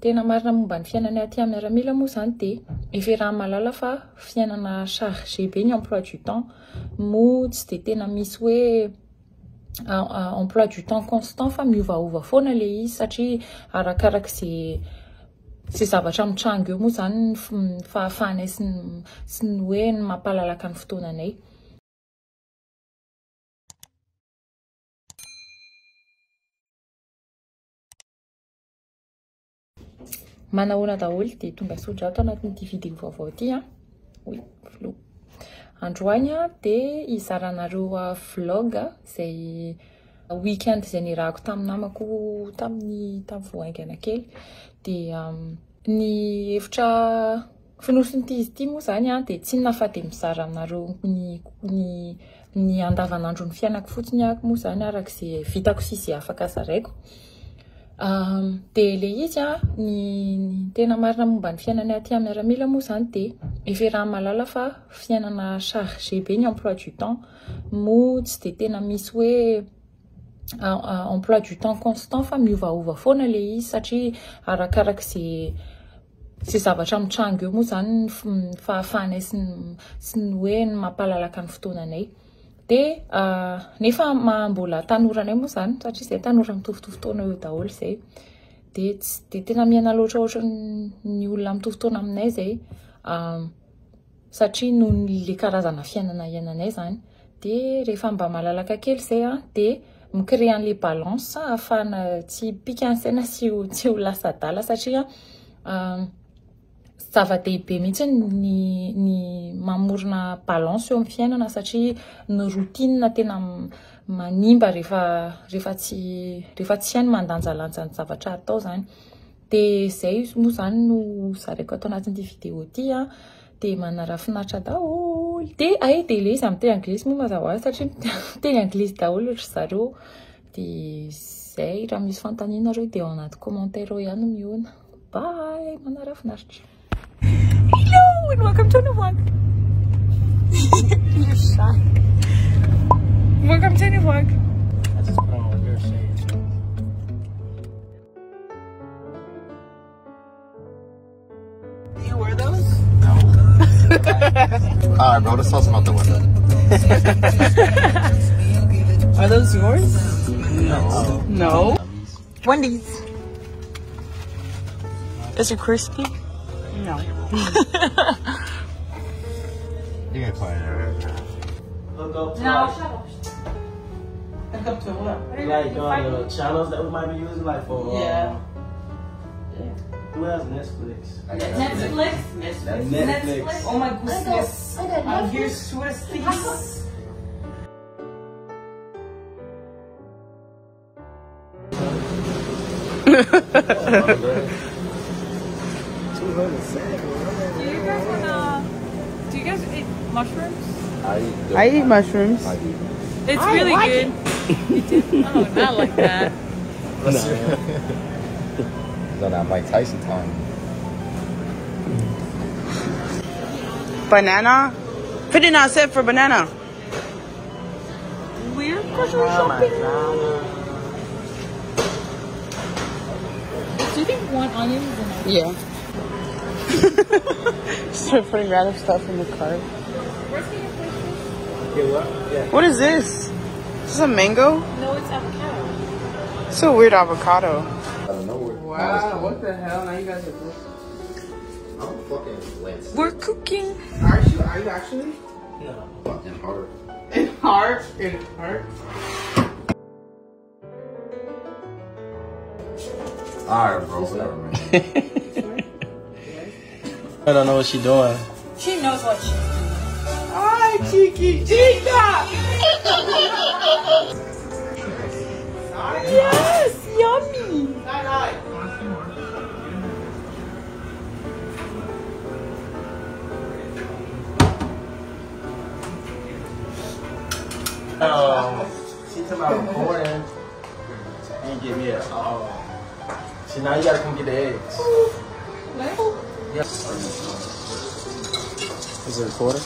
tena marina momba ny fiainana aty amin'ny miaramila moa zany dia iveran'ny malala fa fiainana chargé be ny emploi du temps moa tsy dia tena misy hoe emploi du temps constant fa miovaova foana le izy satria arakaraka ze zavatra mitrango eo moa zany fahafahanay sy ny hoe ny mampalalaka ny fotoananay. Manahoana daholo dia tonga soadrato anatin'ity vidéo vaovao ity oui flou androany dia izaranareo vlog izay weekend izay nirahako tamin'ny namako tamin'ny voaingana kely dia ny hevitra finoson'ity izy ity moa zany dia tsy nafaty mizara aminareo ny andavanandro ny fiainako fotsiny ako moa zany arak'izay vitako sy izay afaka zaraiko. Dia le izy ny tena marina momba ny fiainana aty amin'ny miaramila moa zany dia iveran'ny malala fa fiainana chargé be ny emploi du temps moa tsy dia tena misy hoe emploi du temps constant fa miovaova foana le izy satria arakaraka ze zavatra mitrango eo moa zany fahafahanay sy ny hoe ny mampalalaka ny fotoananay. Dia nefa mbola tanoranay moa zany satria izay tanora mitovitovy taona eo daholo izay dia tsy dia tena miaina loatra ny olona mitovy taona aminay izay satria noho le karazana fiainana iainanay zany dia rehefa mba malalaka kely izay dia micrée an'le balance ahafahana tsy pika ansaina sy ho lasa adala satria zava-dehibe mihitsy ny mamorona balance eo amin'ny fiainana satria ny routine tena manimba rehefa tsy hainy mandanjalanja ny zavatra atao zany. Dia izay moa zany no zaraiko ato anatin'ity vidéo ity dia manarafinaritra daholo dia dia le izy amin'ny teny anglisy moa mazava azy satria teny anglisy daholo ohatry zareo. Dia izay raha misy fantaninareo dia ao anaty commentaire ihany mihoana. Bye, manarafinaritra. Hello and welcome to the vlog. You're shy. Welcome to the vlog. I just put on your shades. Do you wear those? No. Alright, bro, let's toss them out the window. Are those yours? No. No. Wendy's. Is it crispy? No. You ain't playing it. Hook up to No, like, shut up. hook up to what? Like the channels that we might be using, like for Yeah. Who has Netflix? Netflix? Netflix. Oh my goodness. I'm here Swifties. Do you guys eat mushrooms? I eat mushrooms. It's really good. You do? Oh, not like that. He's on that Mike Tyson time. Banana? 59 cents for banana. We're grocery shopping. Do you think one onion is enough? Yeah. Start putting random stuff in the cart. Where's the place? Get what? Yeah. What is this? Is this a mango? No, it's avocado. It's a weird avocado. I don't know where. Wow, what the hell? Now you guys are I'm fucking lit. We're cooking. Are you actually? No. Fucking hard. In heart? In heart? Alright, bro, whatever, man. I don't know what she's doing. She knows what she's doing. Ay, chiquitita! Yes, yummy. She took my recording and give me a. See, now you gotta come get the eggs. Yes. Is it recording?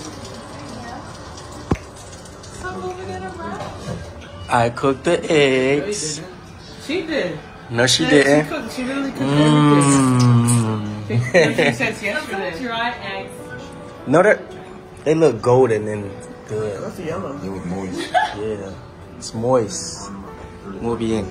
I cooked the eggs. She did. No, she Yeah, didn't. She literally cooked everything. Since yesterday. Dry eggs. No, they look golden and good. That's yellow. It was moist. Yeah, it's moist. Muy bien.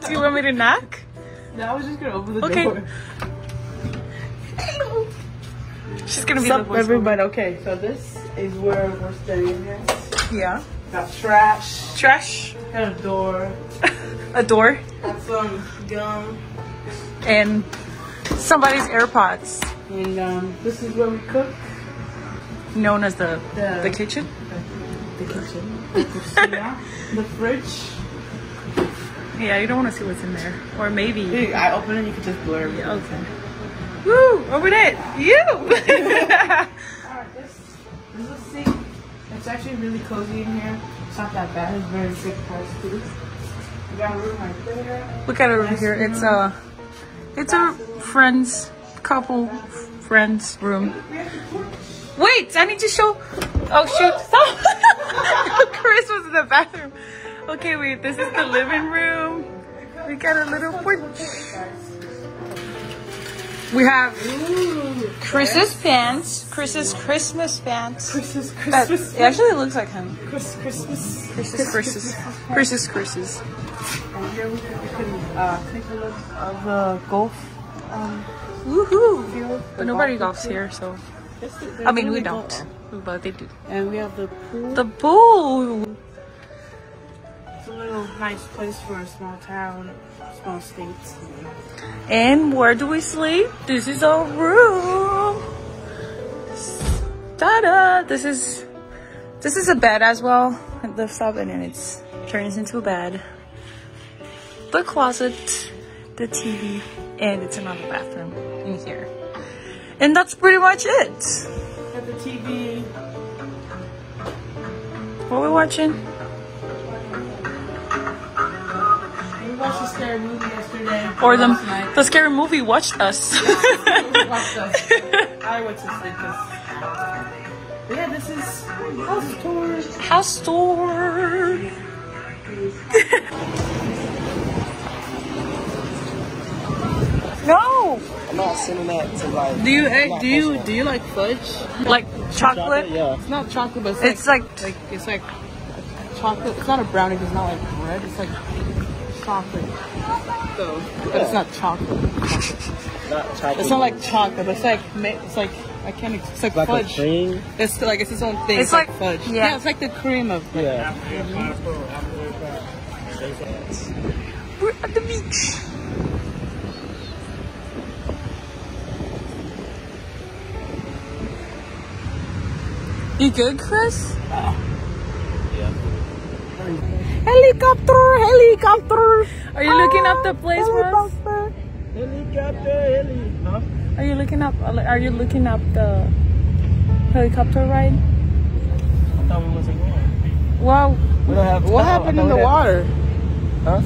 Do you want me to knock? No, I was just gonna open the Okay. door. She's gonna be What's the up, everybody? Okay, so this is where we're staying here. Yeah. Got trash. Trash. Got a door. A door. Got some gum. And somebody's AirPods. And this is where we cook. Known as the kitchen. The kitchen. The cocina. The fridge. Yeah, you don't want to see what's in there. Or maybe. Dude, I open it, you can just blur it. Okay. Woo! Over there! You! Alright, this is a sink. It's actually really cozy in here. It's not that bad. It's very big price too. We got a room right there. Look at it over here. It's a couple friends room. Wait, I need to show. Oh shoot! Stop! Chris was in the bathroom. Okay, wait. This is the living room. We got a little porch. We have Chris's pants. Chris's Christmas pants. Chris's It actually looks like him. Christmas. Chris's. And here we can take a look of the golf. Woohoo! Field. But nobody golfs here, so. I mean, we don't. But they do. And we have the pool. The pool! It's a little nice place for a small town, small state. And where do we sleep? This is our room. Ta-da! This is a bed as well. It lifts up and then it turns into a bed. The closet, the TV, and it's another bathroom in here. And that's pretty much it. Got the TV. What are we watching? We watched a scary movie yesterday. Or last night. the scary movie watched us. We watched us. I went to sleep because. Yeah, this is house tour. House tour. No. I'm not sending that to like. Do you like fudge? Like chocolate? Yeah. It's not chocolate, but It's like it's like chocolate. It's not a brownie. It's not like bread. It's like chocolate. So, but it's not chocolate. Not chocolate. It's not like chocolate. But it's like I can't. It's like fudge. a cream. It's like it's its own thing. It's like like- fudge. yeah. It's like the cream of. Yeah. we're at the beach. You good, Chris? Yeah. Helicopter! Are you looking up the place for us? Helicopter, huh? Are you looking up the helicopter ride? I thought we wasn't going. Wow. We don't have. What happened in the water? Huh?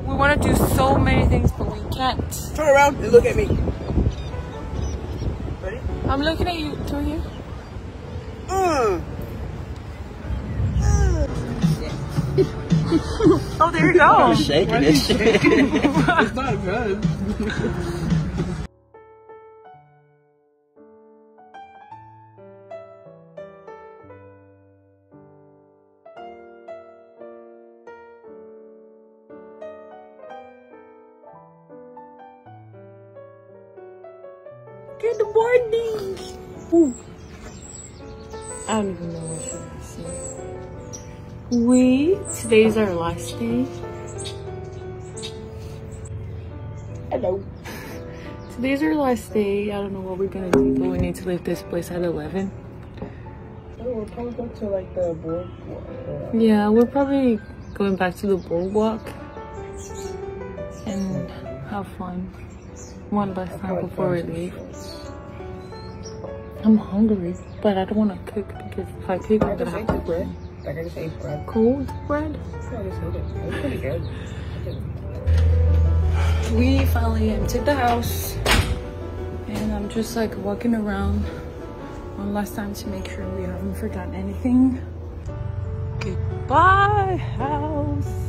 We want to do so many things, but we can't. Turn around and look at me. Ready? I'm looking at you, to you. Oh, there you go. I'm shaking this shit. It's not good. Good morning. Ooh. I don't even know what should I say. Today's our last day. Hello. Today's our last day. I don't know what we're gonna do, but we need to leave this place at 11. We'll probably go to like the boardwalk. Yeah, we're probably going back to the boardwalk and have fun one last time before we leave. I'm hungry, but I don't want to cook if I cook, I'm gonna have to bread. Like I just ate bread. Cold bread. I just ate it. It was pretty good. We finally emptied the house, and I'm just like walking around one last time to make sure we haven't forgotten anything. Goodbye, house.